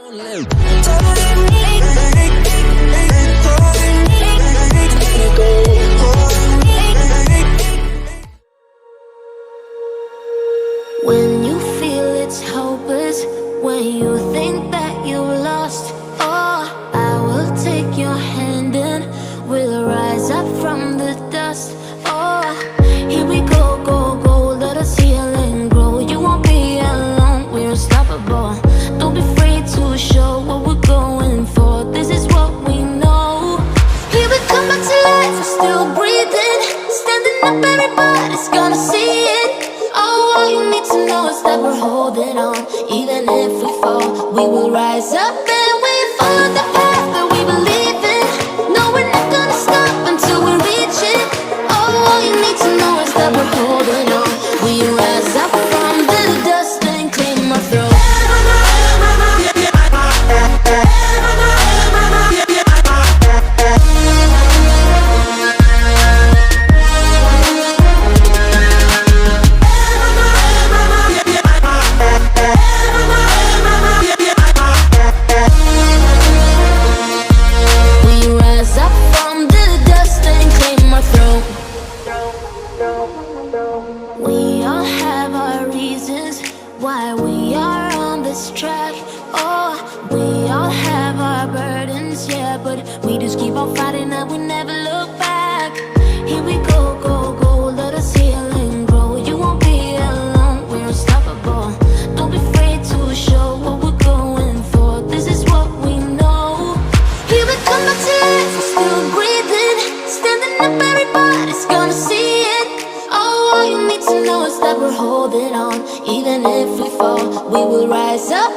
When you feel it's hopeless, when you think that you lost, oh, I will take your hand and we'll rise up from the dust. Oh, here we go, go, go, let us heal and grow. You won't be alone, we're unstoppable. Don't be afraid to show what we're going for. This is what we know. Here we come back to life, we're still breathing. Standing up, everybody's gonna see it. Oh, all you need to know is that we're holding on. Even if we fall, we will rise up and we follow the path that we believe in. No, we're not gonna stop until we reach it. Oh, all you need to know is that we're holding on. We rise up from the dust and claim our throne. We all have our reasons why we are on this track. Oh, we all have our burdens, yeah, but we just keep on fighting and we never look back. Here we go, go, go, let us heal and grow. You won't be alone, we're unstoppable. Don't be afraid to show what we're going for. This is what we know. Here we come back to life, we're still breathing. Standing up, everybody's gonna see it. Oh, all you need to know is that we're holding on. Even if we fall, we will rise up